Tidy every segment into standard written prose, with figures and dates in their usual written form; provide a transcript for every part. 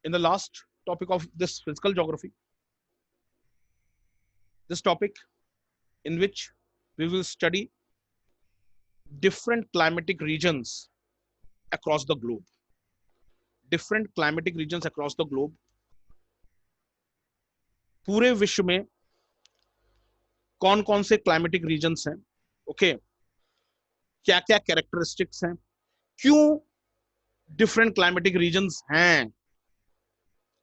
in the last topic of this physical geography, this topic in which we will study different climatic regions across the globe. Different climatic regions across the globe. पूरे विश्व में कौन कौन से climatic regions हैं, okay, क्या क्या characteristics हैं, क्यों डिफरेंट क्लाइमेटिक रीजन्स हैं।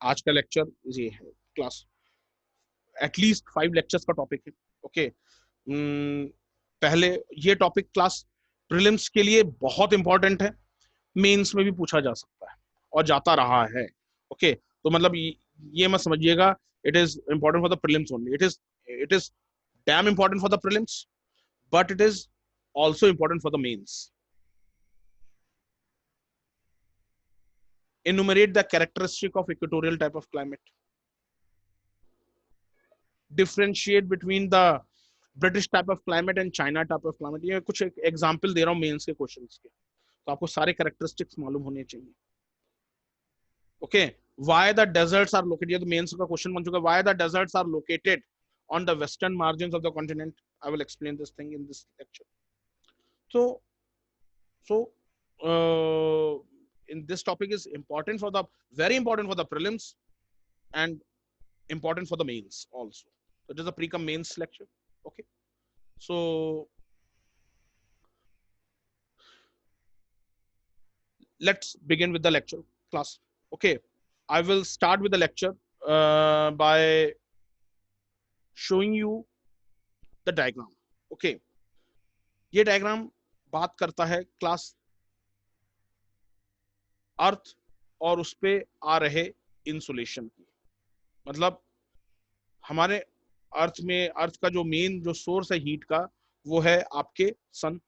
आज का लेक्चर ये है, क्लास एटलीस्ट 5 लेक्चर्स का टॉपिक है, ओके। पहले ये टॉपिक क्लास प्रीलिम्स के लिए बहुत इंपॉर्टेंट है, मेंस में भी पूछा जा सकता है और जाता रहा है, ओके। तो मतलब ये मत समझिएगा it is important for the prelims only. It is damn important for the prelims, but it is also important for the mains. Enumerate the characteristic of equatorial type of climate. Differentiate between the British type of climate and China type of climate. ये कुछ example दे रहा हूँ mains के questions के, तो आपको सारे characteristics मालूम होने चाहिए, okay. Why the deserts are located, ये तो मेंस का क्वेश्चन बन चुका है। Why the deserts are located on the western margins of the continent? I will explain this thing in this lecture. So in this topic is important for the very important for the prelims and important for the mains also. So it is a pre-com mains lecture, okay. So let's begin with the lecture class, okay. I will start with the lecture by showing you the diagram, okay. ये diagram बात करता है class अर्थ और उस पे आ रहे insulation की। मतलब हमारे अर्थ में, अर्थ का जो मेन जो सोर्स है हीट का, वो है आपके सन,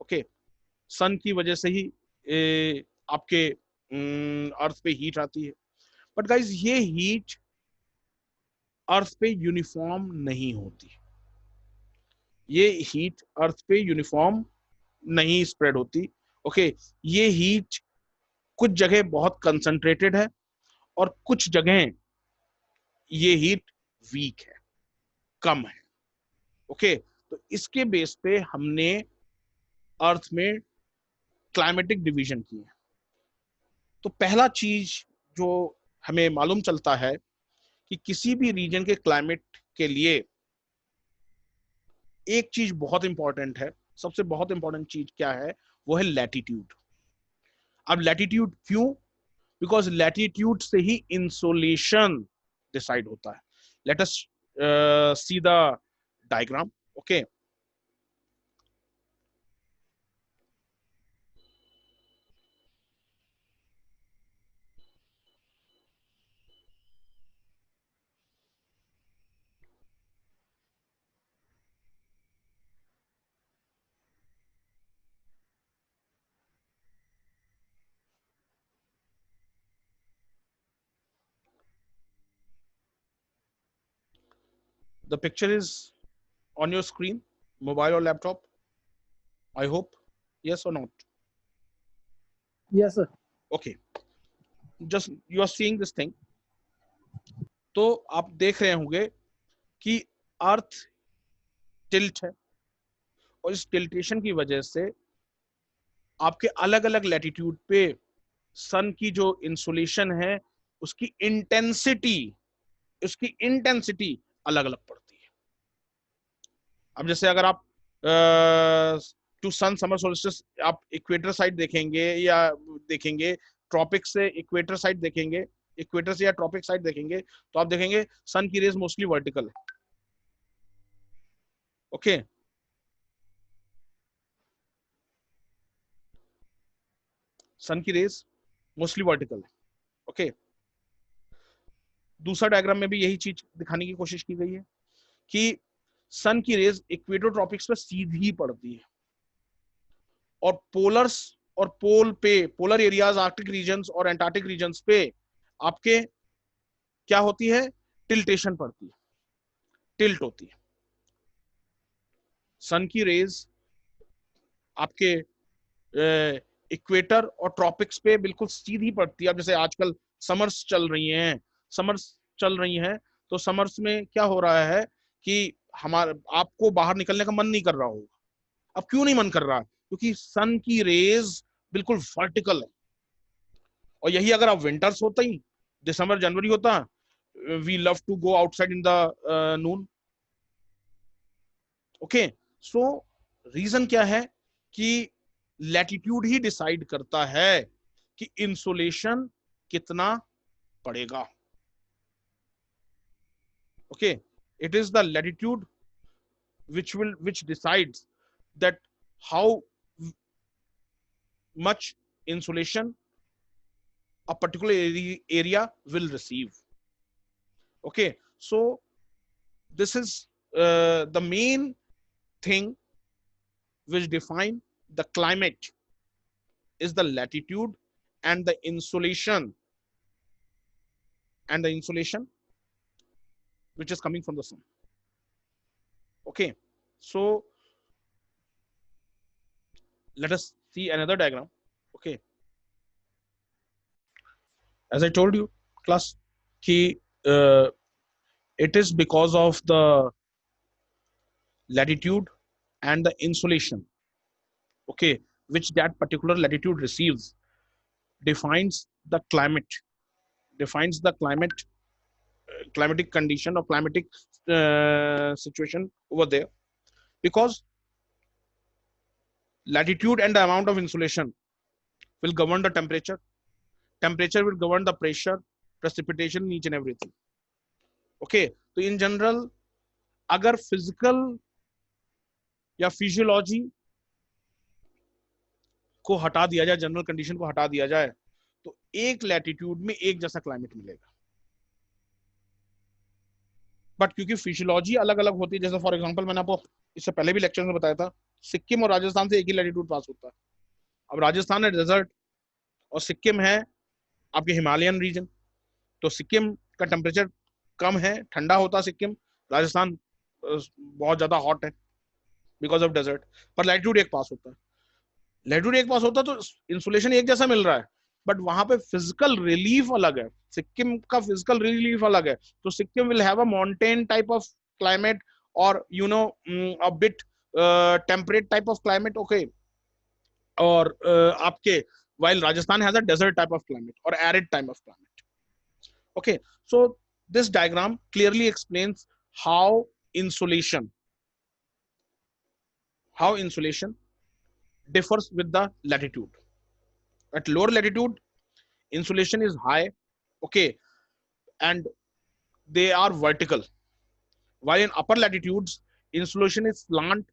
ओके। सन की वजह से ही आपके अर्थ पे हीट आती है। बट गाइस ये हीट अर्थ पे यूनिफॉर्म नहीं होती, ये हीट अर्थ पे यूनिफॉर्म नहीं स्प्रेड होती, ओके। ये हीट कुछ जगह बहुत कंसंट्रेटेड है और कुछ जगह ये हीट वीक है, कम है, ओके। तो इसके बेस पे हमने अर्थ में क्लाइमेटिक डिवीजन की है। तो पहला चीज जो हमें मालूम चलता है कि किसी भी रीजन के क्लाइमेट के लिए एक चीज बहुत इंपॉर्टेंट है, सबसे बहुत इंपॉर्टेंट चीज क्या है, वो है लैटिट्यूड। अब लैटिट्यूड क्यों? बिकॉज लैटिट्यूड से ही इंसोलेशन डिसाइड होता है। Let us see the diagram, okay. The picture is on your screen, mobile or laptop, I hope. Yes or not? Yes, sir. Okay. Just you are seeing this thing. तो आप देख रहे होंगे कि अर्थ tilt है और इस टिल्टेशन की वजह से आपके अलग अलग लैटिट्यूड पे सन की जो इंसुलेशन है उसकी इंटेंसिटी अलग अलग पड़ती है। अब जैसे अगर आप टू सन समर सोल्स्टिस आप इक्वेटर साइड देखेंगे या देखेंगे ट्रॉपिक से इक्वेटर साइड देखेंगे, इक्वेटर से या ट्रॉपिक साइड देखेंगे, तो आप देखेंगे सन की रेज मोस्टली वर्टिकल है, ओके। सन की रेज मोस्टली वर्टिकल है, ओके। दूसरा डायग्राम में भी यही चीज दिखाने की कोशिश की गई है कि सन की रेज इक्वेटर ट्रॉपिक्स पे सीधी पड़ती है और पोलर्स और पोल पे, पोलर एरियाज, आर्कटिक रीजन्स और एंटार्क्टिक रीजन्स पे आपके क्या होती है, टिल्टेशन पड़ती है, टिल्ट होती है। सन की रेज आपके इक्वेटर और ट्रॉपिक्स पे बिल्कुल सीधी पड़ती है। अब जैसे आजकल समर्स चल रही हैं, समर्स चल रही हैं, तो समर्स में क्या हो रहा है कि हमारे आपको बाहर निकलने का मन नहीं कर रहा होगा। अब क्यों नहीं मन कर रहा? क्योंकि सन की रेज बिल्कुल वर्टिकल है। और यही अगर आप विंटर्स होता ही दिसंबर जनवरी होता, we love to go outside in the noon. Okay, so reason क्या है कि लैटिट्यूड ही डिसाइड करता है कि इंसुलेशन कितना पड़ेगा। Okay, it is the latitude which decides that how much insulation a particular area will receive. Okay, so this is the main thing which define the climate is the latitude and the insulation which is coming from the sun. Okay, so let us see another diagram. Okay, as I told you class ki it is because of the latitude and the insolation, okay, which that particular latitude receives defines the climate, defines the climatic condition or climatic situation over there. Because latitude and the amount of insolation will govern the temperature, temperature will govern the pressure, precipitation, each and everything. Okay, तो in general अगर physical या physiology को हटा दिया जाए, general condition को हटा दिया जाए, तो एक लैटिट्यूड में एक जैसा क्लाइमेट मिलेगा। बट क्योंकि फिजियोलॉजी अलग अलग होती है, जैसे फॉर एग्जांपल मैंने आपको इससे पहले भी लेक्चर में बताया था, सिक्किम और राजस्थान से एक ही लैटिट्यूड पास होता है। अब राजस्थान है डेजर्ट और सिक्किम है आपके हिमालयन रीजन, तो सिक्किम का टेम्परेचर कम है, ठंडा होता है सिक्किम, राजस्थान बहुत ज्यादा हॉट है बिकॉज ऑफ डेजर्ट, पर लैटिट्यूड एक पास होता है। लैटिट्यूड एक पास होता है तो इंसुलेशन एक जैसा मिल रहा है, बट वहां पे फिजिकल रिलीफ अलग है, सिक्किम का फिजिकल रिलीफ अलग है। तो Sikkim will have a mountain type of climate और you know a bit temperate type of climate. Okay, और आपके while Rajasthan has a desert type of climate or arid type of climate. Okay, so this diagram clearly explains how insulation differs with the latitude. At lower latitude insulation is high, okay, and they are vertical, while in upper latitudes insulation is slant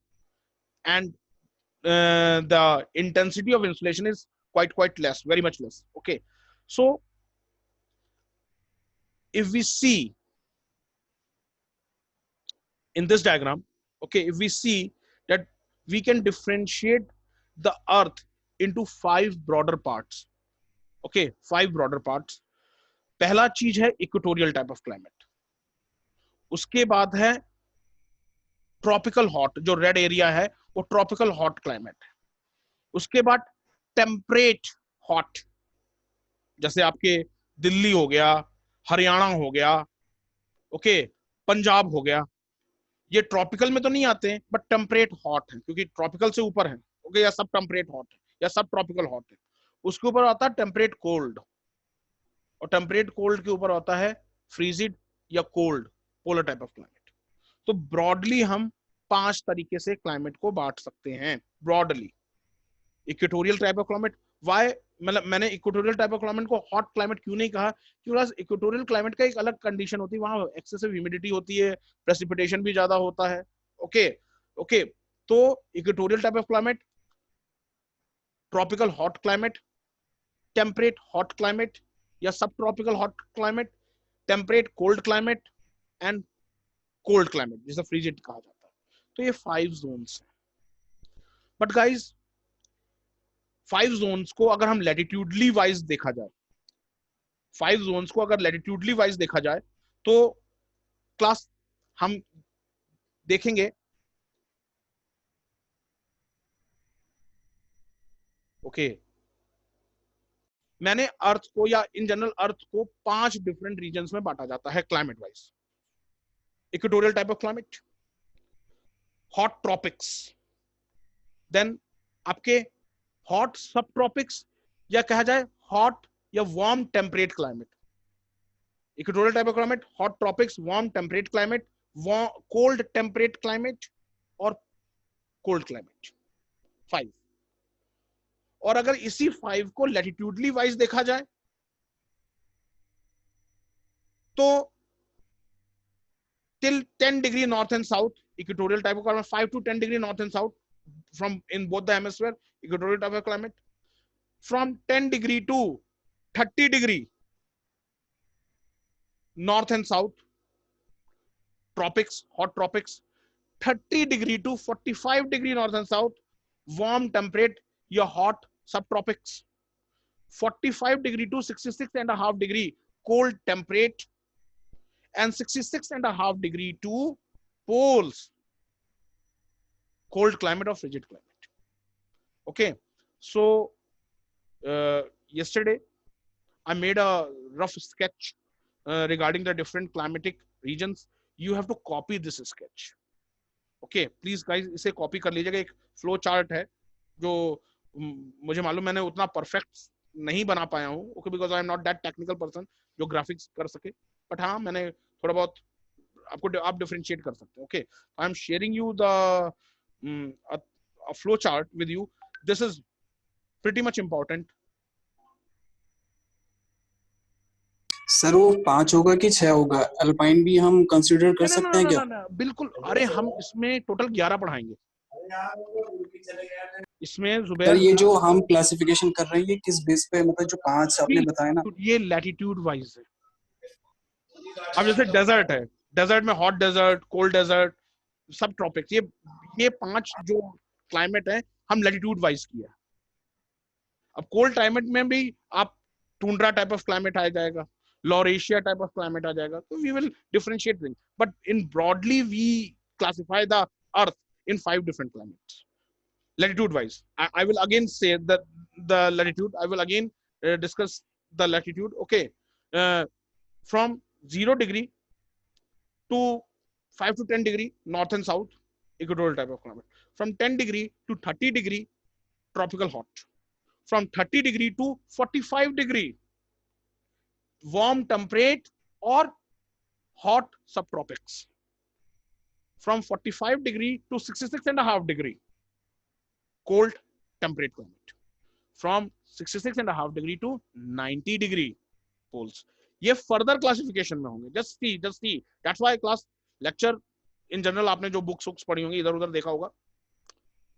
and the intensity of insulation is quite less, very much less. Okay, so if we see in this diagram, okay, if we see that we can differentiate the earth into 5 broader parts. Okay, 5 broader parts. पहला चीज है equatorial type of climate, उसके बाद है tropical hot, जो red area है वो tropical hot climate है। उसके बाद टेम्परेट हॉट, जैसे आपके दिल्ली हो गया, हरियाणा हो गया, ओके, पंजाब हो गया, ये ट्रॉपिकल में तो नहीं आते हैं बट टेम्परेट हॉट है क्योंकि ट्रॉपिकल से ऊपर है। ओके, या सब टेम्परेट हॉट है या सब ट्रॉपिकल हॉट है। उसके ऊपर आता है टेम्परेट कोल्ड, और टेम्परेट कोल्ड के ऊपर आता है फ्रीजिड या cold polar type of climate. तो ब्रॉडली हम 5 तरीके से क्लाइमेट को बांट सकते हैं broadly. Equatorial type of climate, why, मतलब मैंने इक्वेटोरियल टाइप ऑफ क्लाइमेट को हॉट क्लाइमेट क्यों नहीं कहा, क्योंकि इक्वेटोरियल क्लाइमेट का एक अलग कंडीशन होती है, वहां एक्सेसिव ह्यूमिडिटी होती है, प्रेसिपिटेशन भी ज्यादा होता है। ओके ओके, तो equatorial type of climate, tropical hot climate, temperate hot climate या सब tropical hot climate, temperate cold climate and cold climate जिसे फ्रीजिड कहा जाता है। तो ये 5 जोन्स हैं। बट गाइज 5 जोन्स को अगर हम लैटिट्यूडली वाइज देखा जाए, 5 जोन्स को अगर लैटिट्यूडली वाइज देखा जाए तो क्लास हम देखेंगे, ओके, मैंने अर्थ को या इन जनरल अर्थ को 5 डिफरेंट रीजन्स में बांटा जाता है climate wise. Equatorial type of climate, hot tropics, then आपके हॉट सब ट्रॉपिक्स, या कहा जाए हॉट या warm temperate climate. Equatorial type of climate, hot tropics, warm temperate climate, cold temperate climate और कोल्ड क्लाइमेट। 5। और अगर इसी 5 को लैटिट्यूडली वाइज देखा जाए तो till 10 degree north and south equatorial type of climate, 5 to 10 degree north and south from in both the hemisphere equatorial type of climate, from 10 degree to 30 degree north and south tropics, hot tropics, 30 degree to 45 degree north and south warm temperate या hot subtropics, 45 degree to 66 and a half degree cold temperate, and 66 and a half degree to poles cold climate or frigid climate. Okay, so yesterday I made a rough sketch regarding the different climatic regions. You have to copy this sketch. Okay, please guys इसे copy कर लीजिएगा। एक flow chart है जो मुझे मालूम मैंने उतना परफेक्ट नहीं बना पाया हूँ, okay, because I am not that technical person जो ग्राफिक्स कर सके, बट हाँ मैंने थोड़ा बहुत आपको आप डिफरेंशिएट कर सकते हैं। Okay, I am sharing you the flow chart with you. This is pretty much important. Sir वो 5 होगा कि 6 होगा? अल्पाइन भी हम कंसीडर कर सकते हैं क्या? बिल्कुल, अरे हम इसमें टोटल 11 पढ़ाएंगे। इसमें सर जुबैर ये जो हम क्लासिफिकेशन कर रहे हैं ये किस बेस पे, मतलब जो 5 आपने बताया ना, ये लैटिट्यूड वाइज है। अब जैसे डेजर्ट है, डेजर्ट में हॉट डेजर्ट, कोल्ड डेजर्ट, सब ट्रॉपिक्स, ये 5 जो क्लाइमेट है हम लैटिट्यूड वाइज किया है। अब कोल्ड क्लाइमेट में भी आप टुंड्रा टाइप ऑफ क्लाइमेट आ जाएगा, लॉरेशिया टाइप ऑफ क्लाइमेट आ जाएगा, तो we will differentiate things, but in broadly we classify the earth in 5 different climates latitude wise. I will again say that the latitude, I will again discuss the latitude. Okay, from 0 degree to 5 to 10 degree north and south equatorial type of climate, from 10 degree to 30 degree tropical hot, from 30 degree to 45 degree warm temperate or hot subtropics, from 45 degree to 66 and a half degree cold temperate climate, from 66 and a half degree to 90 degree poles. ये further classification में होंगे। Just see that's why class lecture in general आपने जो books पढ़ी होंगी, इधर उधर देखा होगा,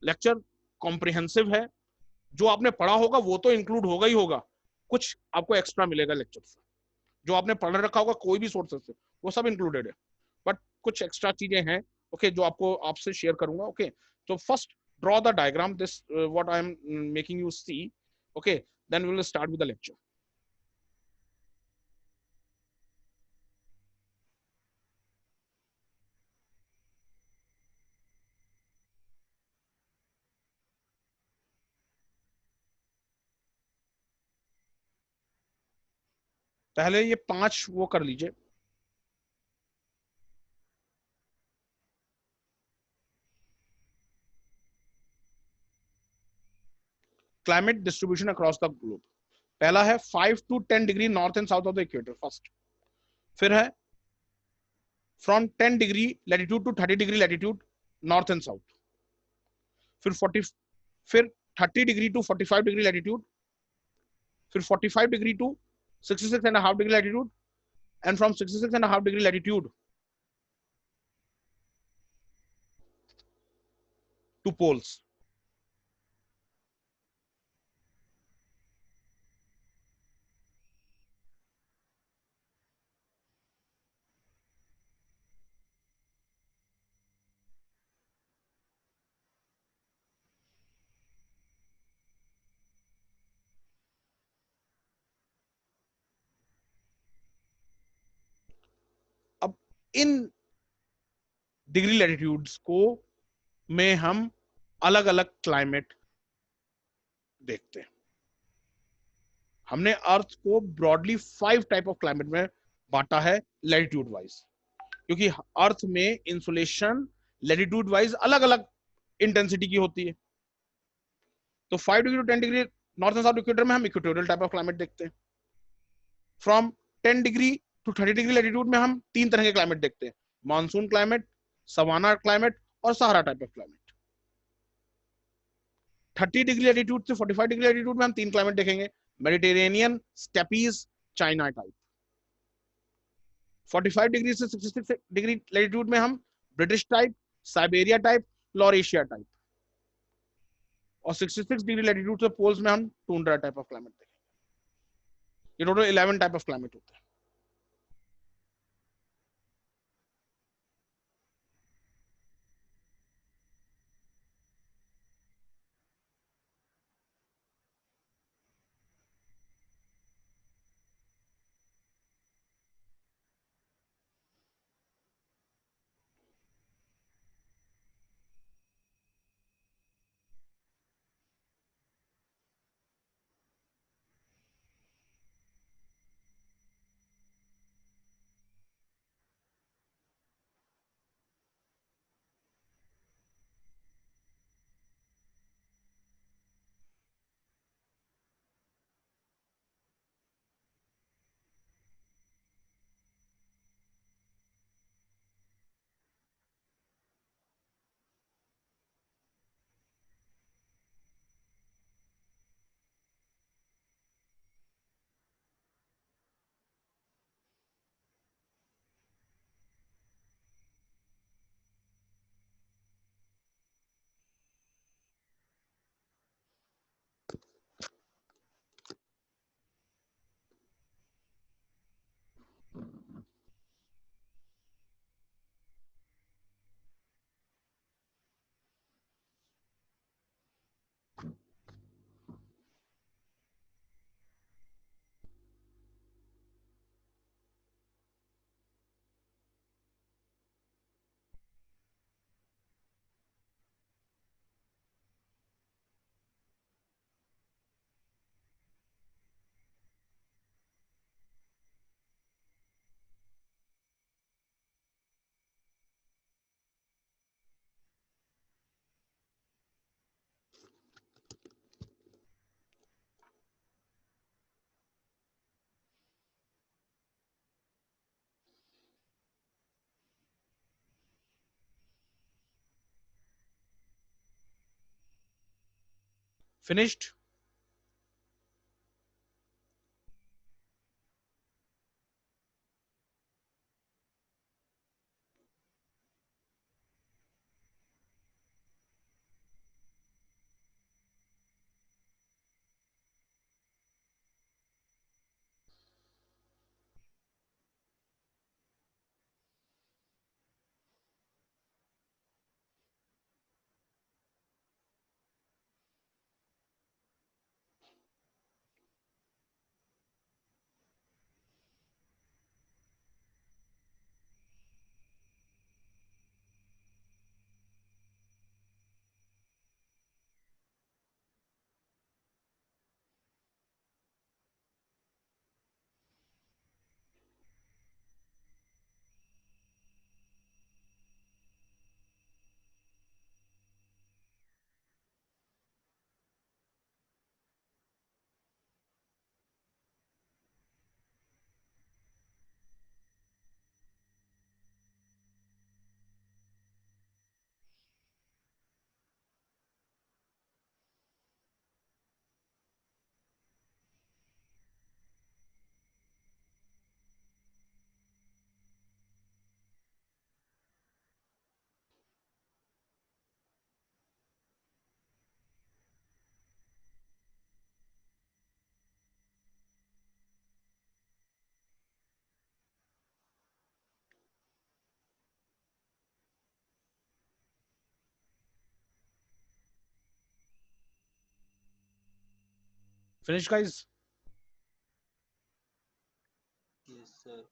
लेक्चर कॉम्प्रिहेंसिव है। जो आपने पढ़ा होगा वो तो इंक्लूड होगा ही होगा, कुछ आपको एक्स्ट्रा मिलेगा लेक्चर से। जो आपने पढ़ रखा होगा कोई भी सोर्सेस से वो सब इंक्लूडेड है, बट कुछ एक्स्ट्रा चीजें हैं, ओके, जो आपको आपसे शेयर करूंगा। ओके, तो first draw the diagram, this what I am making you see. Okay, then we will start with the lecture. पहले ये 5 वो कर लीजिए। Climate distribution across the globe. पहला है 5 to 10 degree north and south of the equator first, फिर है from 10 degree latitude to 30 degree latitude north and south, फिर 30 डिग्री टू 45 डिग्री लैटिट्यूड, फिर 45 degree to 66 and a half degree latitude, and from 66 and a half degree latitude to poles. अब in degree latitudes को में हम अलग अलग climate देखते हैं। हमने अर्थ को ब्रॉडली 5 टाइप ऑफ क्लाइमेट में बांटा है लैटिट्यूड वाइज, क्योंकि अर्थ में इंसुलेशन लैटिट्यूड वाइज अलग अलग इंटेंसिटी की होती है। तो 5 degree to 10 degree north and south equator में हम इक्वेटोरियल टाइप ऑफ क्लाइमेट देखते हैं। From 10 degree to 30 degree latitude में हम 3 तरह के क्लाइमेट देखते हैं, मानसून क्लाइमेट, सवाना क्लाइमेट और Sahara type of climate. 30 degree latitude से 45 डिग्री लैटिट्यूड में हम 3 क्लाइमेट देखेंगे, Mediterranean, steppes, China type. 45 degree से 66 डिग्री लैटिट्यूड में हम ब्रिटिश टाइप, साइबेरिया टाइप, लॉरेशिया टाइप। और 66 डिग्री लैटिट्यूड से पोल्स में हम टूंड्रा टाइप ऑफ क्लाइमेट देखेंगे। ये टोटल 11 टाइप ऑफ क्लाइमेट होते हैं। Finished. Finish guys. Yes, sir.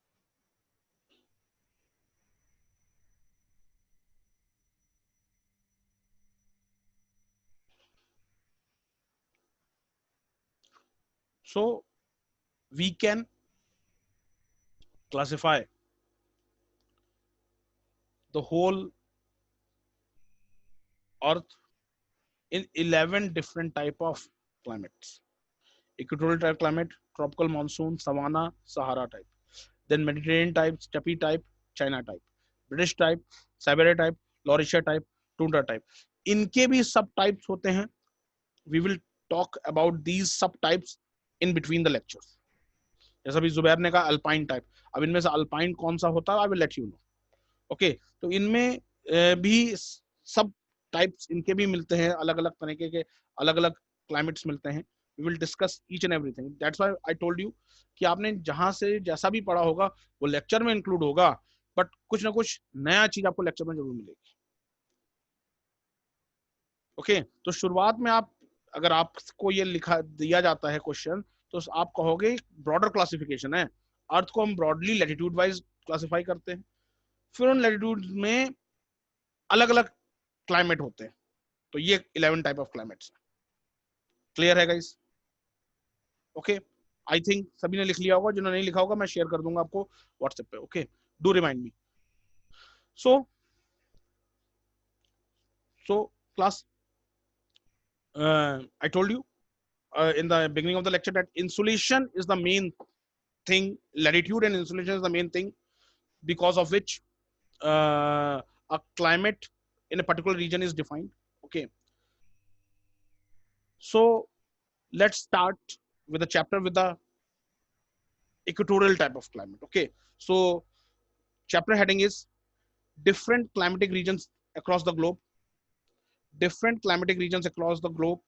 So we can classify the whole earth in 11 different type of climates: equatorial type climate, tropical monsoon, savanna, Sahara type, then Mediterranean type, steppe type, China type, British type, Siberia type, Laurasia type, tundra type. इनके भी सब types होते हैं. We will talk about these सब types in between the lectures. जैसा भी जुबैर ने कहा अल्पाइन टाइप, अब इनमें से अल्पाइन कौन सा होता है I will let you know. Okay, तो इनमें भी सब टाइप्स इनके भी मिलते हैं, अलग अलग तरीके के अलग अलग क्लाइमेट्स मिलते हैं. We will discuss each and everything. That's why I told you कि आपने जहां से जैसा भी पढ़ा होगा वो लेक्चर में इंक्लूड होगा, बट कुछ ना कुछ नया चीज आपको लेक्चर में जरूर मिलेगी. ओके, तो शुरुआत में आप, अगर आपको ये लिखा दिया जाता है क्वेश्चन, तो आप कहोगे ब्रॉडर क्लासिफिकेशन है. अर्थ को हम ब्रॉडली लैटिट्यूड वाइज क्लासिफाई करते हैं, फिर उन लैटिट्यूड में अलग अलग क्लाइमेट होते हैं. तो ये 11 टाइप ऑफ क्लाइमेट्स. क्लियर है गाइस? ओके, आई थिंक सभी ने लिख लिया होगा. जिन्होंने नहीं लिखा होगा मैं शेयर कर दूंगा आपको व्हाट्सएप पे. Okay, do remind me. So class, I told you in the beginning of the lecture that insulation is the main thing. Latitude and insulation is the main thing because of which a climate in a particular region is defined. Okay, so let's start with the chapter with the equatorial type of climate. Okay, so chapter heading is different climatic regions across the globe. Different climatic regions across the globe.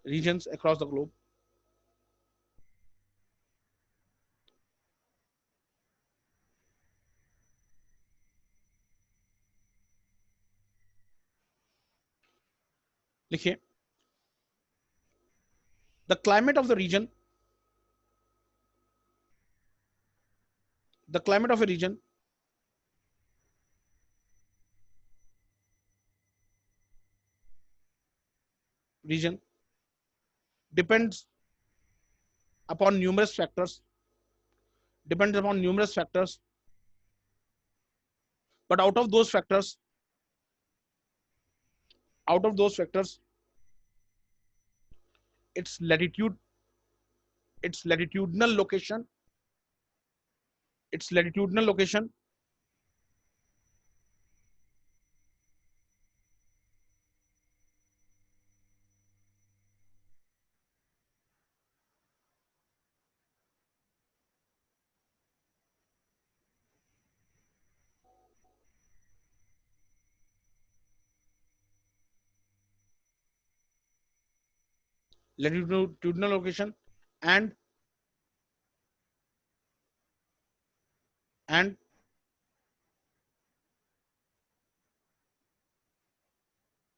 Regions across the globe. लिखिए, the climate of the region, the climate of a region depends upon numerous factors, but out of those factors, its latitude, its latitudinal location, its latitudinal location latitudinal location and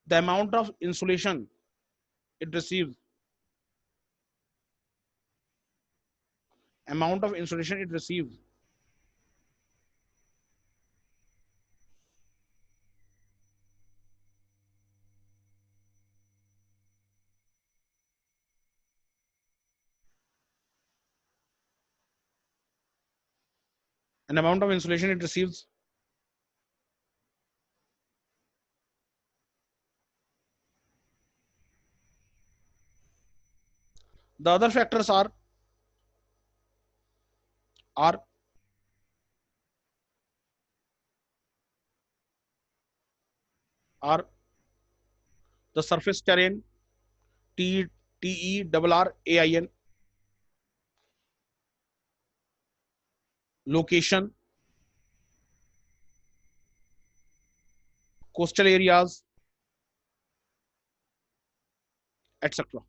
the amount of insulation it receives, amount of insulation it receives, an amount of insulation it receives. The other factors are the surface terrain, TERRAIN, location, coastal areas, etc.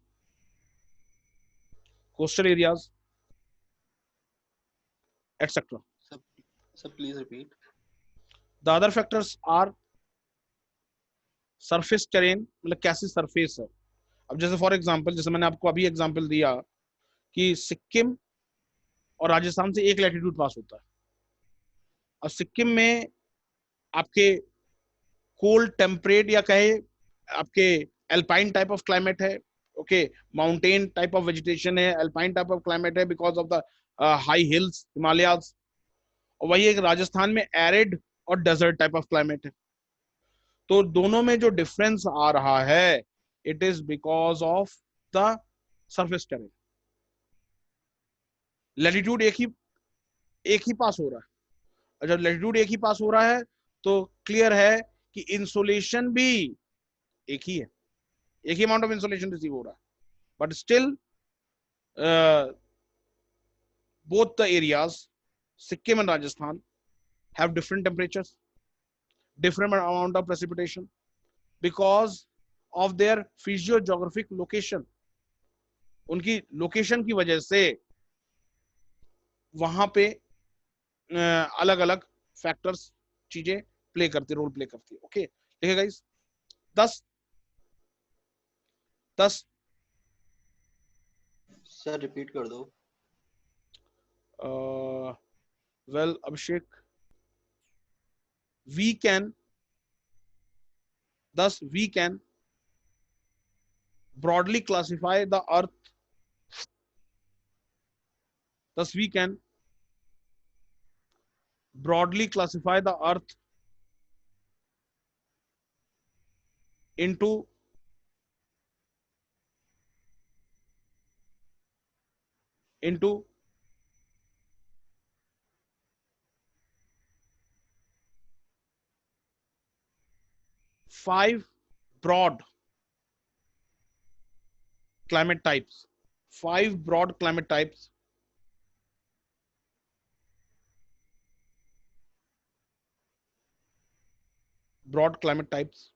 Coastal areas, etc. Sir, please repeat. The other factors are surface terrain, मतलब कैसी surface है. अब जैसे for example, जैसे मैंने आपको अभी example दिया कि सिक्किम और राजस्थान से एक लैटिट्यूड पास होता है। और सिक्किम में आपके कोल्ड टेम्परेट या कहे आपके एल्पाइन टाइप ऑफ क्लाइमेट है, okay, mountain type of vegetation है, एल्पाइन टाइप ऑफ क्लाइमेट है because of the high heels, Himalayas. और वही एक राजस्थान में एरिड और डेजर्ट टाइप ऑफ क्लाइमेट है। तो दोनों में जो डिफरेंस आ रहा है, it is because of the surface terrain. Latitude एक ही पास हो रहा है, और जब लैटिट्यूड एक ही पास हो रहा है तो क्लियर है कि इंसोलेशन भी एक ही है, एक ही अमाउंट ऑफ इंसोलेशन रिसीव हो रहा है, but still both the areas, Sikkim and Rajasthan, have different temperatures, different amount of precipitation because of their physiogeographic location. उनकी लोकेशन की वजह से वहां पे अलग अलग फैक्टर्स चीजें रोल प्ले करती है। ओके, ठीक है गाइस। 10 सर रिपीट कर दो। Well Abhishek, we can broadly classify the earth thus we can broadly classify the earth into five broad climate types. Five broad climate types. Broad climate types.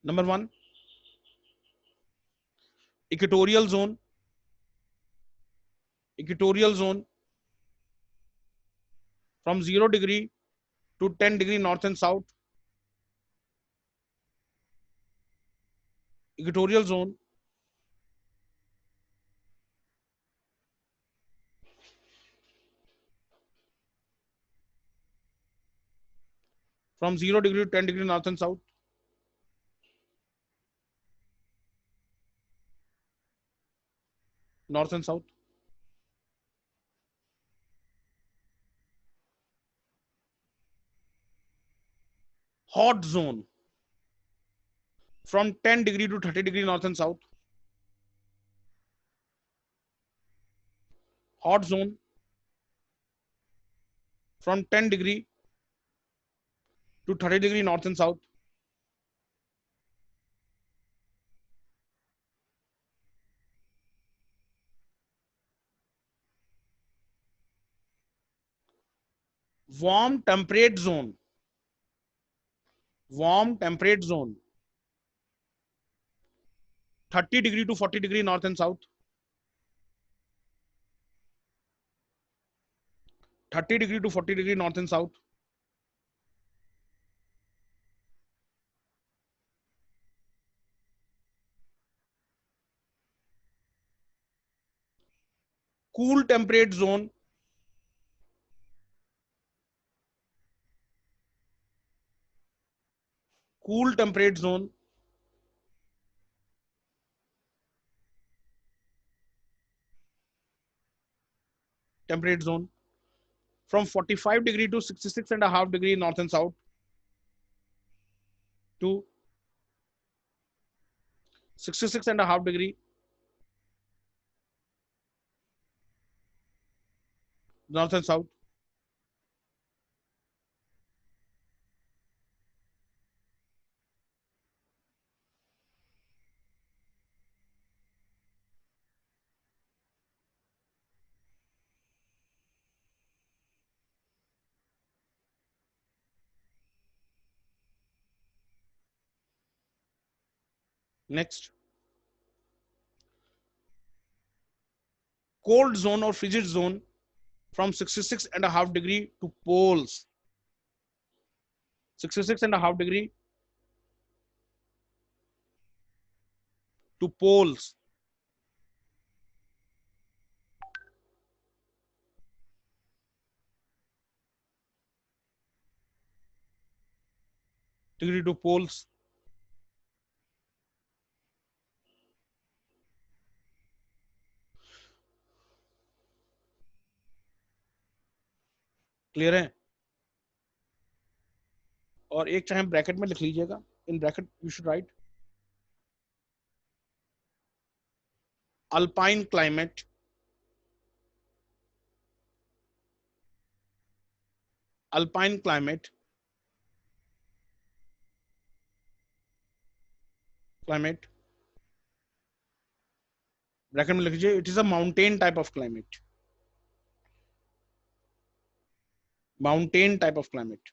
Number 1, equatorial zone. Equatorial zone from 0 degree to 10 degree north and south. Equatorial zone from 0 degree to 10 degree north and south. North and south. Hot zone from 10 degree to 30 degree north and south. Hot zone from 10 degree to 30 degree north and south. Warm temperate zone. Warm temperate zone 30 degree to 40 degree north and south. 30 degree to 40 degree north and south. Cool temperate zone cool temperate zone temperate zone from 45 degree to 66 and a half degree north and south to 66 and a half degree north and south. Next, cold zone or frigid zone from 66 and a half degree to poles. 66 and a half degree to poles. Degree to poles. Clear है? और एक चाहे bracket में लिख लीजिएगा, in bracket you should write alpine climate, alpine climate, climate bracket में लिख लीजिए, it is a mountain type of climate, mountain type of climate.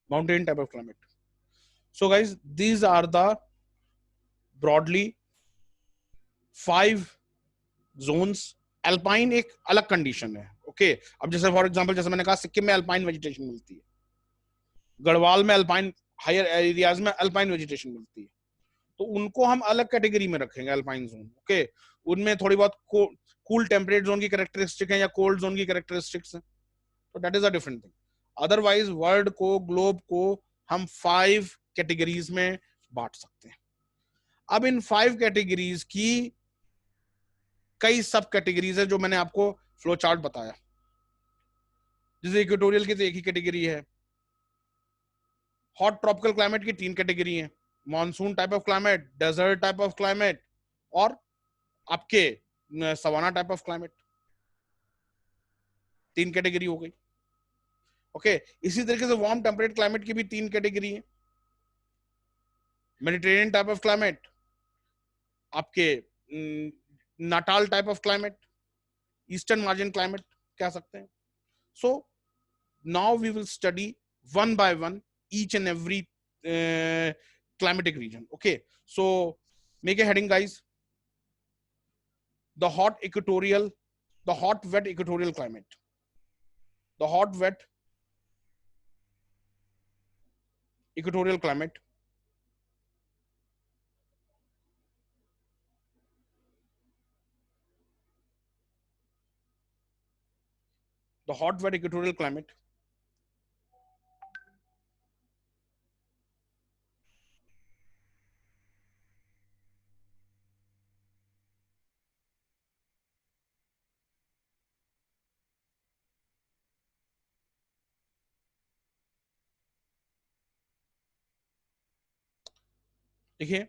Mountain type of climate. So guys, these are the broadly 5 zones. Alpine एक अलग condition है. Okay अब जैसे for example जैसे मैंने कहा सिक्किम में अल्पाइन वेजिटेशन मिलती है, गढ़वाल में अल्पाइन, हायर एरियाज में अल्पाइन वेजिटेशन मिलती है, तो उनको हम अलग कैटेगरी में रखेंगे अल्पाइन जोन. ओके उनमें थोड़ी बहुत कूल टेम्परेट जोन की कैरेक्टरिस्टिक है या कोल्ड जोन की कैरेक्टरिस्टिक्स है, तो that is a different thing. Otherwise world को, ग्लोब को हम 5 कैटेगरीज में बांट सकते हैं. अब इन 5 कैटेगरीज की कई सब कैटेगरीज है जो मैंने आपको फ्लो चार्ट बताया. जैसे इक्वेटोरियल की तो एक ही कैटेगरी है. हॉट ट्रॉपिकल क्लाइमेट की 3 कैटेगरी है, monsoon type of climate, desert type of climate और आपके savanna type of climate. 3 category हो गई. ओके इसी तरीके से वार्म टेम्परेट क्लाइमेट की भी 3 कैटेगरी है, मेडिटेरियन टाइप ऑफ क्लाइमेट, आपके Natal type of climate, eastern margin climate कह सकते हैं. So now we will study one by one each and every climatic region. Okay, so make a heading guys, the hot equatorial, the hot wet equatorial climate, the hot wet equatorial climate, the hot wet equatorial climate, देखिए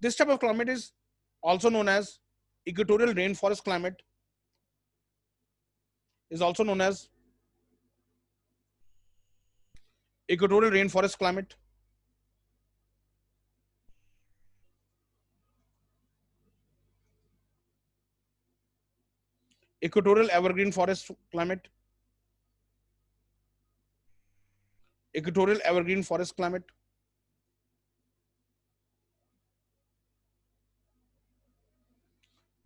this type of climate is also known as equatorial rainforest climate, is also known as equatorial rainforest climate, equatorial evergreen forest climate, equatorial evergreen forest climate,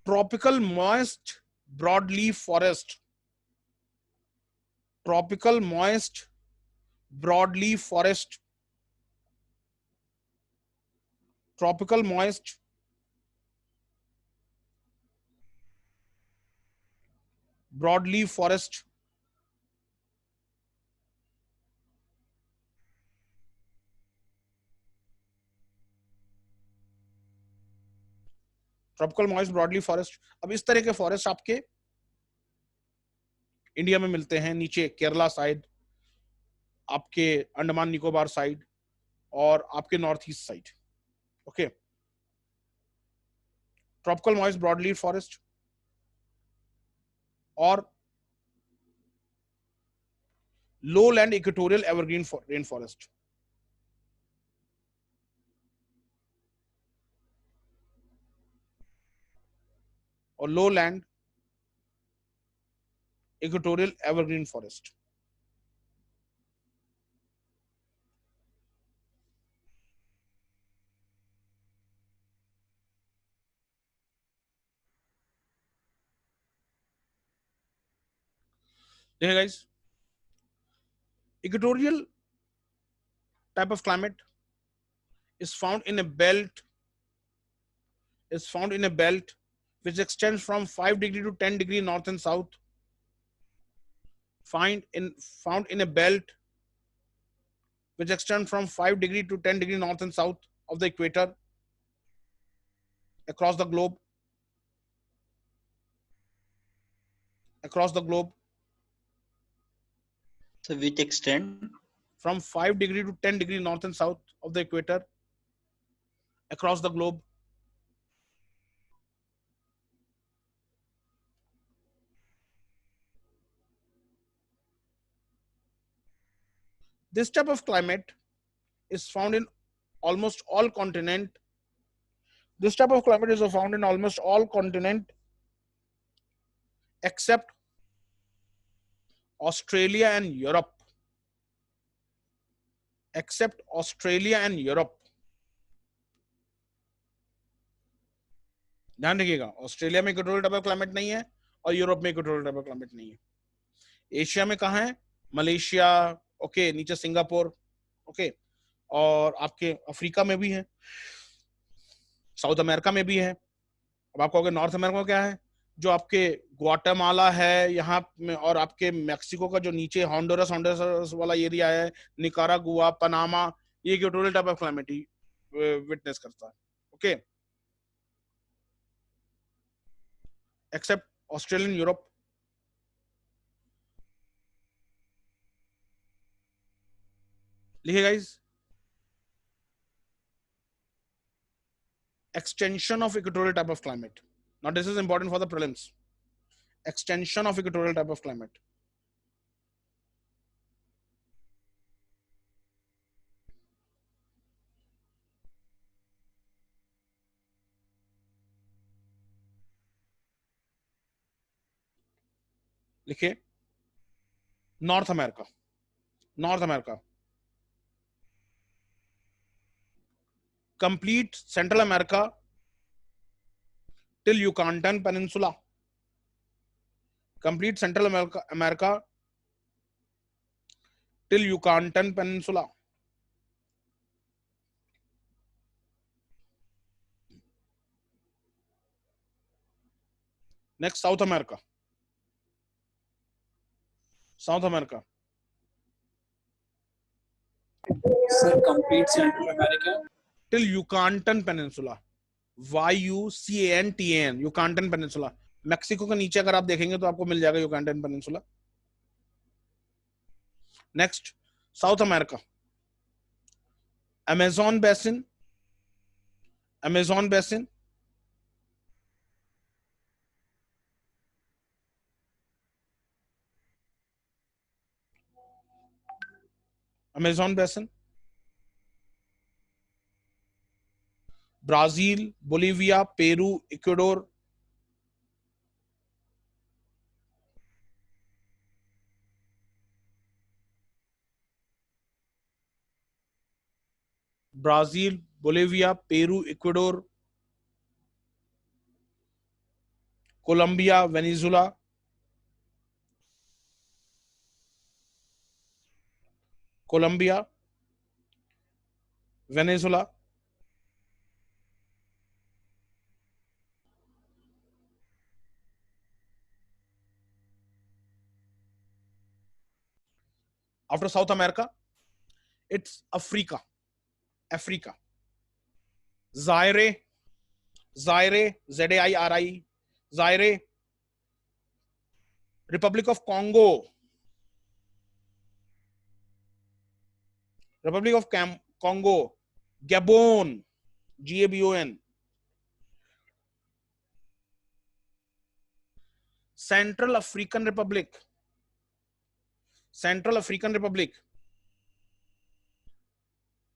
tropical moist broadleaf forest, tropical moist broadleaf forest, tropical moist broadleaf forest, tropical moist broadleaf forest. अब इस तरह के forest आपके India में मिलते हैं, नीचे Kerala side, आपके अंडमान निकोबार साइड और आपके north east side. Okay tropical moist broadleaf forest और lowland equatorial evergreen rain forest. और lowland equatorial evergreen forest. देखिए guys Equatorial type of climate is found in a belt which extends from 5 degree to 10 degree north and south. Found in a belt which extends from 5 degree to 10 degree north and south of the equator across the globe. So which extent? From 5 degree to 10 degree north and south of the equator across the globe. This type of climate is found in almost all continent. This type of climate is found in almost all continent except Australia and Europe. Except Australia and Europe. ध्यान रखिएगा, Australia में equatorial type of climate नहीं है और Europe में equatorial type of climate नहीं है. Asia में कहाँ है? मलेशिया, ओके, नीचे सिंगापुर, ओके, और आपके अफ्रीका में भी है, साउथ अमेरिका में भी है. अब आप कहोगे नॉर्थ अमेरिका में क्या है? जो आपके ग्वाटेमाला है यहाँ में, और आपके मैक्सिको का जो नीचे हॉन्डुरस वाला एरिया है, निकारागुआ, पनामा, ये इक्वेटोरियल टाइप ऑफ क्लाइमेट ही विटनेस करता है. Okay, except Australian Europe. लिखे guys, extension of equatorial type of climate. Now this is important for the prelims. Extension of equatorial type of climate. लिखिए, north America, complete Central America till Yucatan Peninsula. Complete Central America till Yucatan Peninsula. Next, South America. Sir, complete Central America till Yucatan Peninsula. YUCANTAN, Yucatan Peninsula. Mexico के नीचे अगर आप देखेंगे तो आपको मिल जाएगा Yucatan peninsula. Next, South America, Amazon basin, Brazil, Bolivia, Peru, Ecuador, Brazil, Bolivia, Peru, Ecuador, Colombia, Venezuela, after South America, it's Africa. Zaire, ZAIRI, Zaire, Republic of Congo, Gabon, GABON, Central African Republic,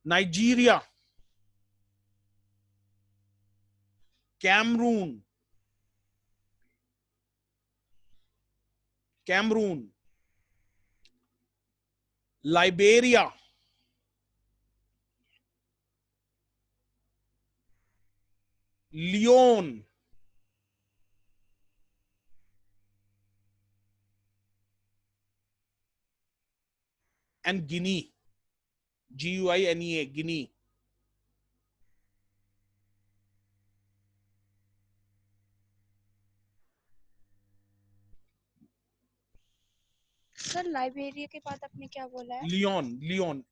Nigeria, Cameroon, Liberia, Leone, and Guinea, Guinea, Guinea. Sir Liberia के बाद आपने क्या बोला है? Leone,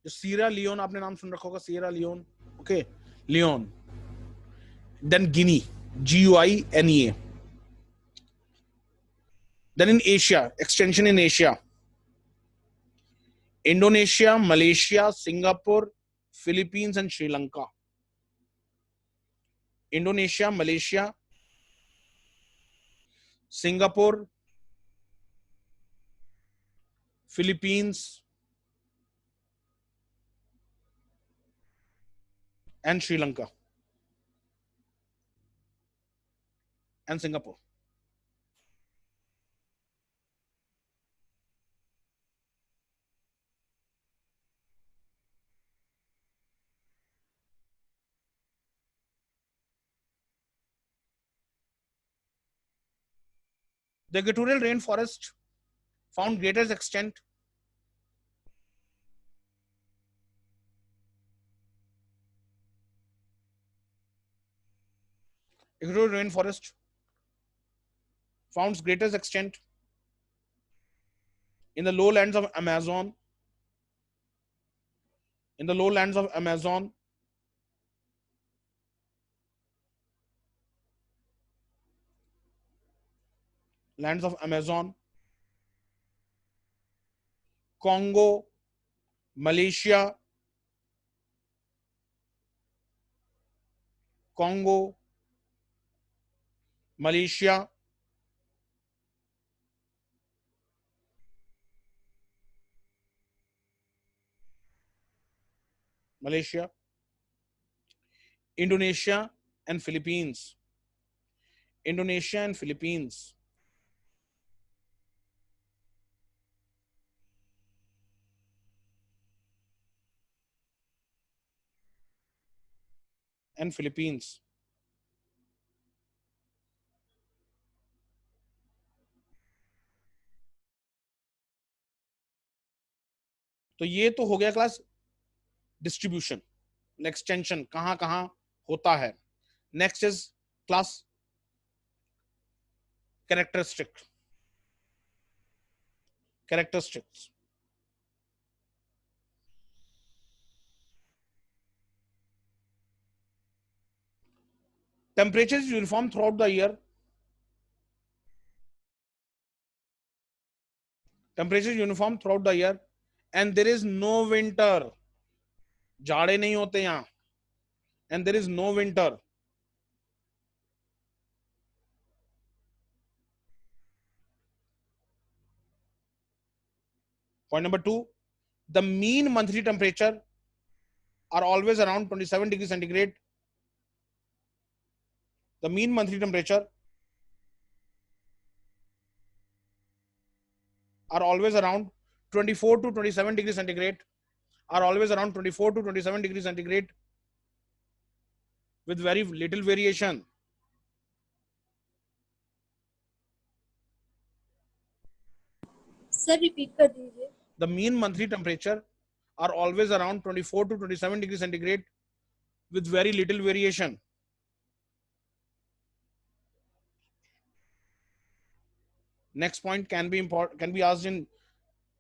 जो सीरा Leone आपने नाम सुन रखा होगा, Sierra Leone, okay, Leone. Then Guinea, Guinea. Then in Asia, extension in Asia, Indonesia, Malaysia, Singapore, Philippines and Sri Lanka. Indonesia, Malaysia, Singapore, Philippines and Sri Lanka and Singapore. The equatorial rainforest found greatest extent equatorial rainforest found greatest extent in the lowlands of Amazon, in the lowlands of Amazon, lands of Amazon, Congo, Malaysia, Congo, Malaysia, Malaysia, Indonesia and Philippines, Indonesia and Philippines, and Philippines. तो ये तो हो गया class distribution, extension कहां कहां होता है. Next is class characteristics. Temperature is uniform throughout the year. Temperature is uniform throughout the year and there is no winter. जाड़े नहीं होते यहाँ. And there is no winter. Point number 2, the mean monthly temperature are always around 27 degrees centigrade. The mean monthly temperature are always around 24 to 27 degrees centigrade, are always around 24 to 27 degrees centigrade with very little variation. Sir repeat कर दीजिए. The mean monthly temperature are always around 24 to 27 degrees centigrade with very little variation. Next point can be asked in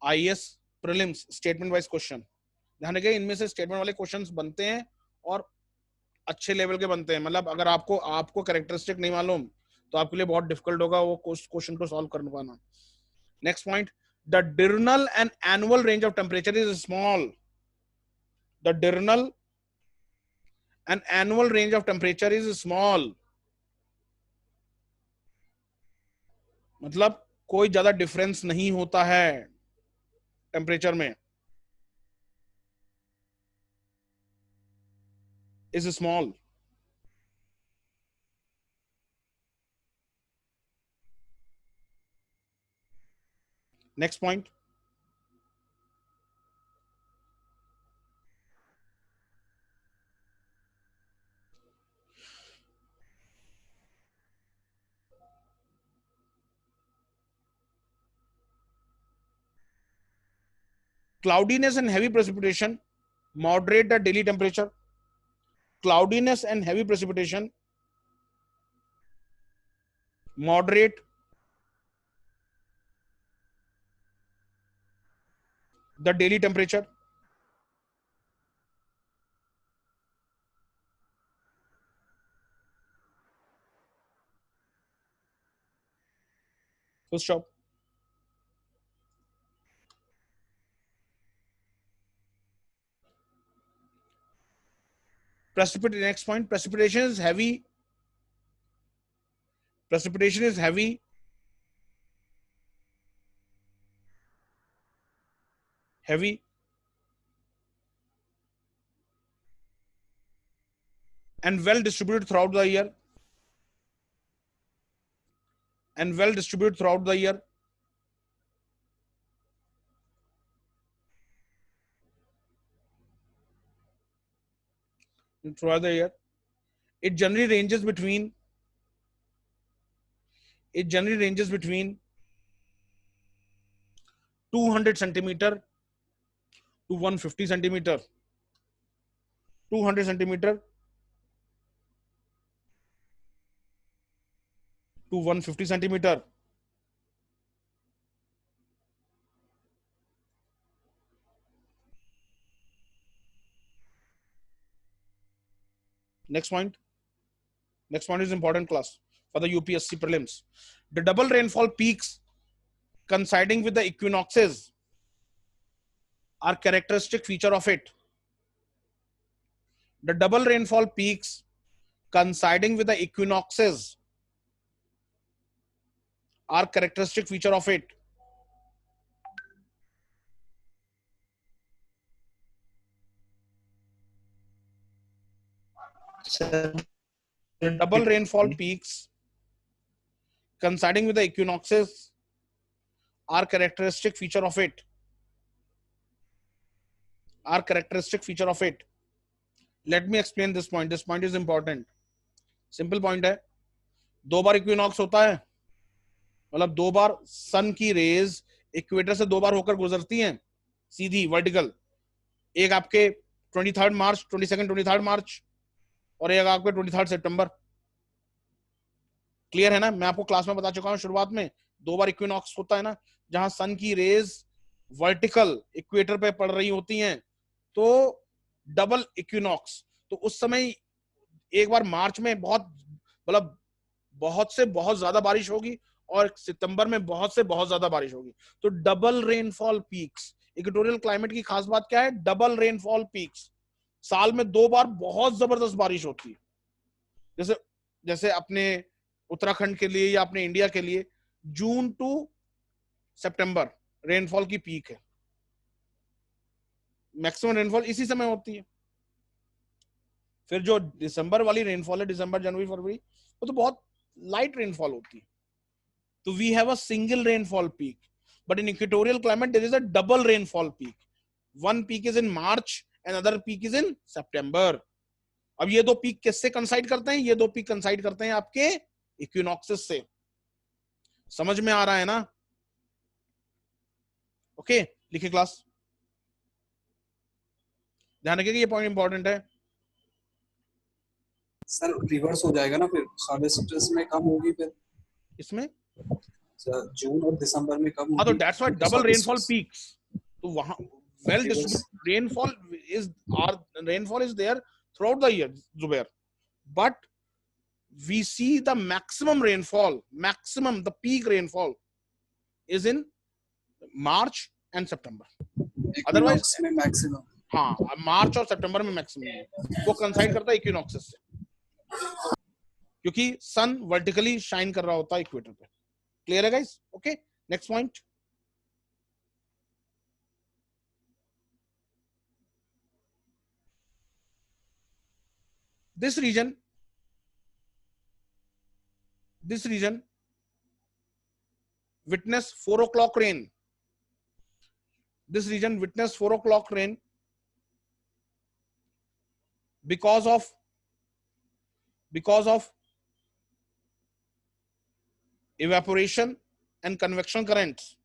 IAS prelims statement wise question. ध्यान रखिए इनमें से statement वाले questions बनते हैं और अच्छे लेवल के बनते हैं. मतलब अगर आपको कैरेक्टरिस्टिक नहीं मालूम तो आपके लिए बहुत डिफिकल्ट होगा वो क्वेश्चन को सॉल्व कर पाना. Next point, the diurnal and annual range of temperature is small. The diurnal and annual range of temperature is small. मतलब कोई ज्यादा डिफरेंस नहीं होता है टेम्परेचर में. is small. Next point, cloudiness and heavy precipitation moderate the daily temperature. Cloudiness and heavy precipitation moderate the daily temperature. Full stop. Precipitation, next point, precipitation is heavy. Precipitation is heavy. Heavy and well distributed throughout the year. And well distributed throughout the year. Throughout the year. It generally ranges between 200 centimeter to 150 centimeter. 200 centimeter to 150 centimeter. Next point. Next point is important, class, for the UPSC prelims. The double rainfall peaks coinciding with the equinoxes are characteristic feature of it. The double rainfall peaks coinciding with the equinoxes are characteristic feature of it. Sir, The double rainfall peaks coinciding with the equinoxes are characteristic feature of it. Are characteristic feature of it. Let me explain this point. This point is important. Simple point है. 2 बार equinox होता है, मतलब 2 बार सन की raise equator से 2 बार होकर गुजरती हैं सीधी vertical. एक आपके 23 मार्च 23 मार्च और एक आपके 23 सितंबर. क्लियर है ना? मैं आपको क्लास में बता चुका हूं शुरुआत में, 2 बार इक्विनॉक्स होता है ना, जहां सन की रेज वर्टिकल इक्वेटर पे पड़ रही होती हैं, तो डबल इक्विनॉक्स. तो उस समय एक बार मार्च में मतलब बहुत से बहुत ज्यादा बारिश होगी और सितंबर में बहुत से बहुत ज्यादा बारिश होगी. तो double rainfall peaks, equatorial climate की खास बात क्या है? Double rainfall peaks. साल में 2 बार बहुत जबरदस्त बारिश होती है. जैसे अपने उत्तराखंड के लिए या अपने इंडिया के लिए जून टू सितंबर रेनफॉल की पीक है. मैक्सिमम रेनफॉल इसी समय होती है. फिर जो दिसंबर वाली रेनफॉल है, दिसंबर जनवरी फरवरी, वो तो बहुत लाइट रेनफॉल होती है. तो we have a single rainfall peak, but in equatorial climate there is a double rainfall peak. One peak is in March and other peak is in September. अब ये 2 पीक किससे कंसाइड करते हैं? ये 2 पीक कंसाइड करते हैं आपके इक्विनॉक्सेस से. समझ में आ रहा है ना? ओके, लिखिए क्लास. ध्यान रखिएगा, ये पॉइंट इंपॉर्टेंट है. सर रिवर्स हो जाएगा ना, फिर हार्वेस्टर्स में कम होगी फिर इसमें सर, जून और दिसंबर में कम हाँ, तो होगी. That's why double rainfall peaks. तो वहां well distributed rainfall is there throughout the year, Zubair, but we see the maximum the peak rainfall is in March and September. Otherwise में मैक्सिमम. हाँ, मार्च और सितंबर में मैक्सिमम वो कंसाइड करता है इक्विनॉक्सेस से, क्योंकि सन वर्टिकली शाइन कर रहा होता है इक्वेटर पे. क्लियर है guys? Okay, next point. This region witnessed 4 o'clock rain. This region witnessed 4 o'clock rain because of evaporation and convection currents.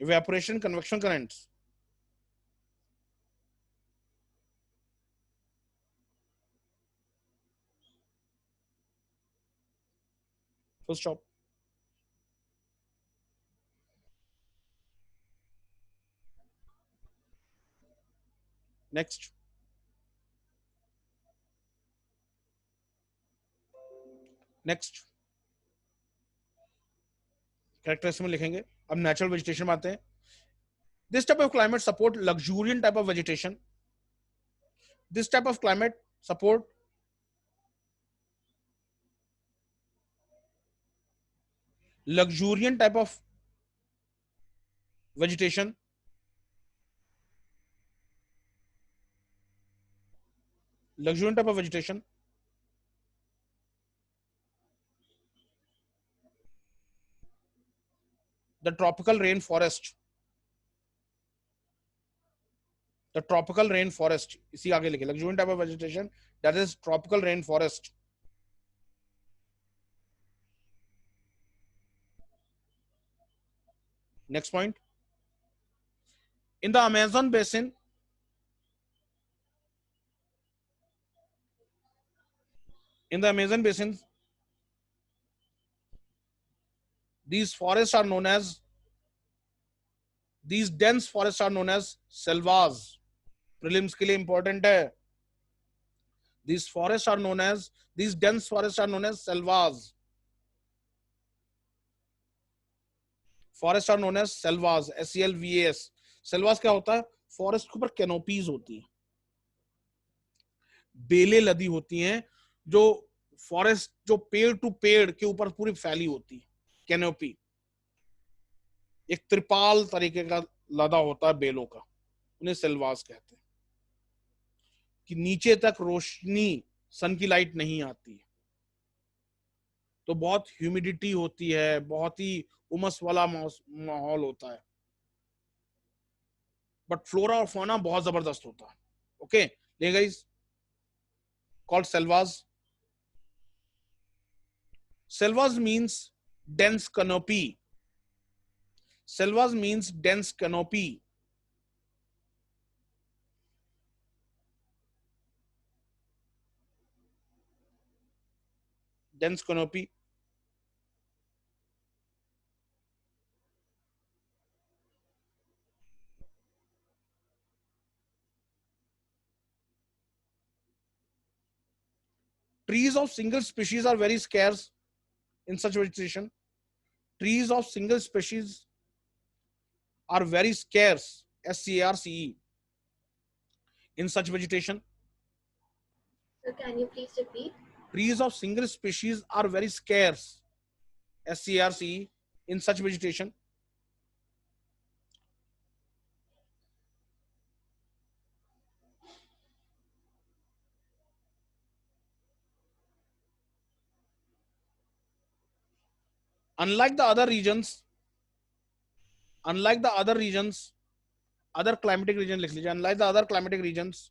evaporation, convection currents. Full stop. Next. Next characteristic में लिखेंगे. अब natural vegetation में आते हैं. This type of climate support luxuriant type of vegetation. This type of climate support luxuriant type of vegetation. Luxuriant type of vegetation. The tropical rainforest. The tropical rainforest. इसी आगे लिखे. Luxuriant type of vegetation. That is tropical rainforest. Next point. In the Amazon basin, these forests are known as, these dense forests are known as selvas. Prelims के लिए important है. These forests are known as, these dense forests are known as selvas. Forests are known as selvas. SELVAS. Selvas क्या होता है? Forest के ऊपर canopies होती है, बेलें लदी होती हैं, जो फॉरेस्ट जो पेड़ टू पेड़ के ऊपर पूरी फैली होती है. कैनोपी एक त्रिपाल तरीके का लदा होता है बेलों का, उन्हें सेल्वास कहते हैं. कि नीचे तक रोशनी, सन की लाइट नहीं आती है, तो बहुत ह्यूमिडिटी होती है, बहुत ही उमस वाला माहौल होता है, बट फ्लोरा और फौना बहुत जबरदस्त होता है. ओके, ले guys, called selvas. Selvas means dense canopy. Selvas means dense canopy. Dense canopy. Trees of single species are very scarce in such vegetation. Trees of single species are very scarce, SCARCE, in such vegetation. So can you please repeat? Trees of single species are very scarce, SCARCE, in such vegetation. Unlike the other regions, other climatic region लिख लीजिए. Unlike the other climatic regions,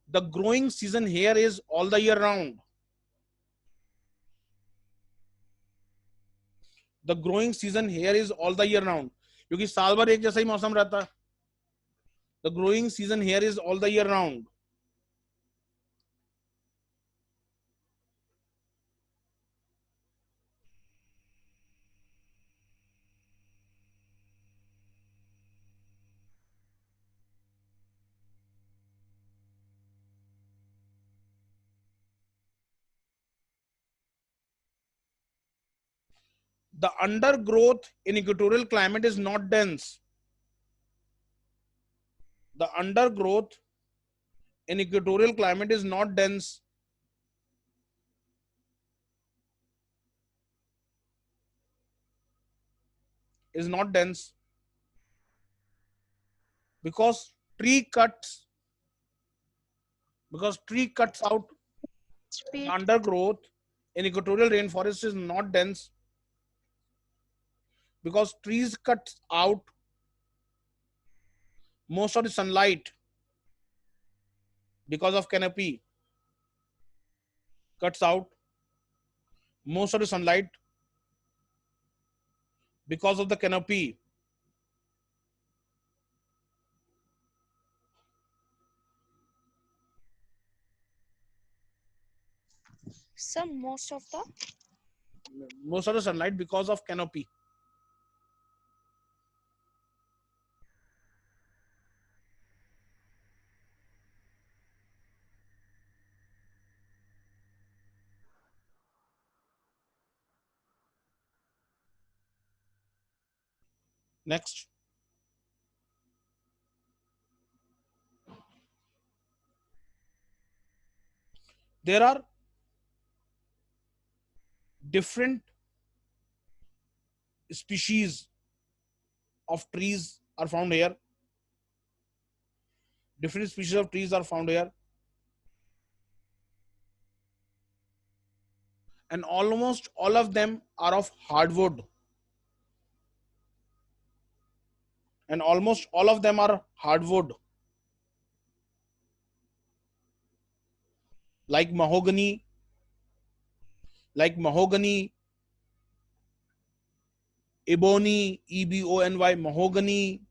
the growing season here is all the year round. The growing season here is all the year round, क्योंकि साल भर एक जैसा ही मौसम रहता है. The growing season here is all the year round. The undergrowth in equatorial climate is not dense. The undergrowth in equatorial climate is not dense. Is not dense because tree cuts out. Speed. Undergrowth in equatorial rainforest is not dense because trees cut out most of the sunlight because of canopy. Cuts out most of the sunlight because of the canopy. Sir, most of the sunlight because of canopy. Next. There are different species of trees are found here. Different species of trees are found here. And almost all of them are of hardwood. And almost all of them are hardwood. Like mahogany, ebony, EBONY, mahogany,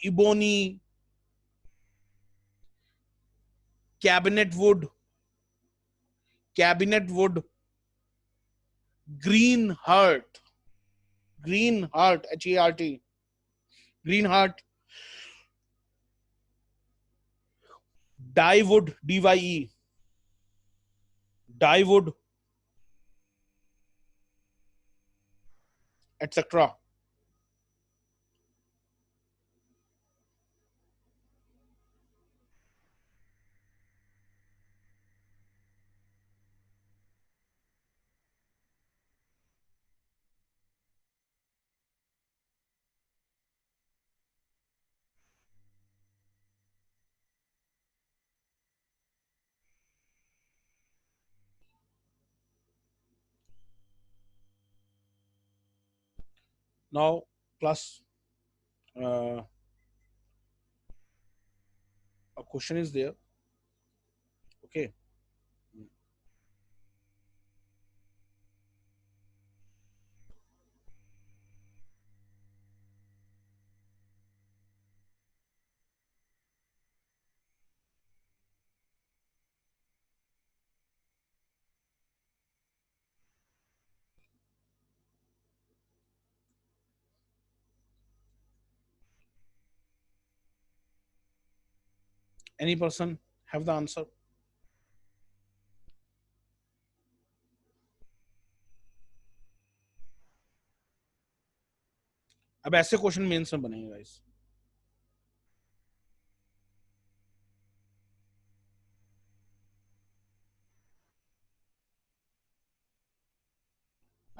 ebony, cabinet wood, green heart, HERT, green heart, dyewood, DYE, dyewood, etc. Now, class, a question is there. Okay. Any person have the answer? अब ऐसे question mains में बनेंगे guys.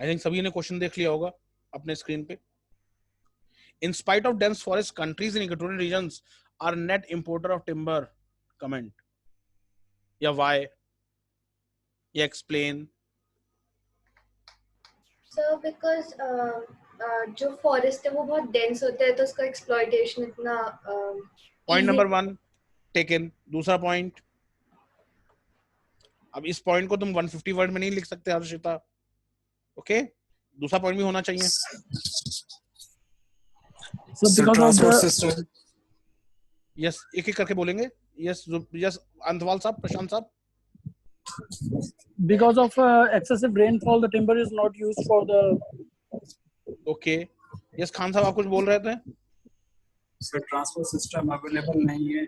I think सभी ने question देख लिया होगा अपने स्क्रीन पे. In spite of dense forest, countries in equatorial regions are net importer of timber. Comment. या why? या explain. Sir, because जो फॉरेस्ट है वो बहुत डेंस होता है तो उसका एक्सप्लॉयटेशन इतना पॉइंट नंबर 1 टेकन. दूसरा पॉइंट, अब इस पॉइंट को तुम 150 वर्ड में नहीं लिख सकते हर्षिता. ओके, दूसरा पॉइंट भी होना चाहिए. यस, एक एक करके बोलेंगे. यस यस, अंतवाल साहब, प्रशांत साहब. Because of excessive rainfall, the timber is not used for the. Okay. Yes, Khan साहब आप कुछ बोल रहे थे. सर ट्रांसपोर्ट सिस्टम अवेलेबल नहीं है.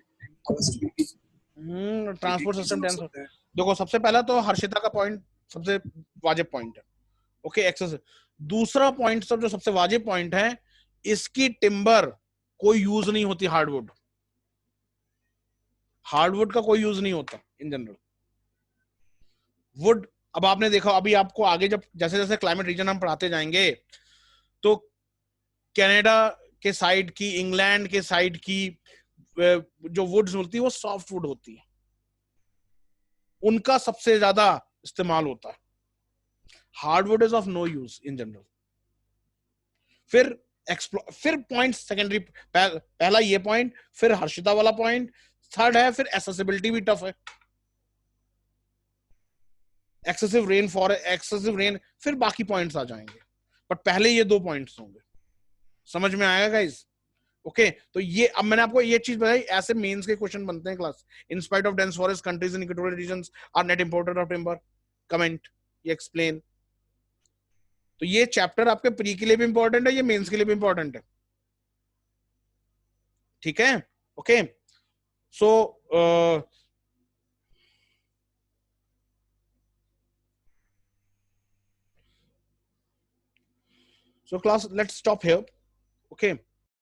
ट्रांसपोर्ट सिस्टम टेंस होता है. देखो, सबसे पहला तो हर्षिता का पॉइंट सबसे वाजिब पॉइंट है. Okay, access. दूसरा पॉइंट सब जो सबसे वाजिब पॉइंट है, इसकी टिम्बर कोई यूज नहीं होती. हार्डवुड का कोई यूज नहीं होता इन जनरल. वुड, अब आपने देखा, अभी आपको आगे जब जैसे जैसे क्लाइमेट रीजन हम पढ़ाते जाएंगे तो कनाडा के साइड की, इंग्लैंड के साइड की जो वुड्स होती है वो सॉफ्ट वुड होती है. उनका सबसे ज्यादा इस्तेमाल होता है. Hardwood is of no use in general. फिर पॉइंट सेकेंडरी, पहला ये पॉइंट, फिर हर्षिता वाला पॉइंट, थर्ड है फिर एसेसिबिलिटी भी टफ है. एक्सेसिव रेन, फिर बाकी पॉइंट्स आ जाएंगे, बट पहले ये 2 पॉइंट्स होंगे. समझ में आएगा गाइस? ओके तो ये अब मैंने आपको ये चीज बताई, ऐसे मेंस के क्वेश्चन बनते हैं class. In spite of dense forest countries in equatorial regions are net importer of timber. Comment, ये एक्सप्लेन. तो ये चैप्टर आपके प्री के लिए भी इंपॉर्टेंट है, ये मेंस के लिए भी इंपॉर्टेंट है. ठीक है? Okay so so class, let's stop here. Okay.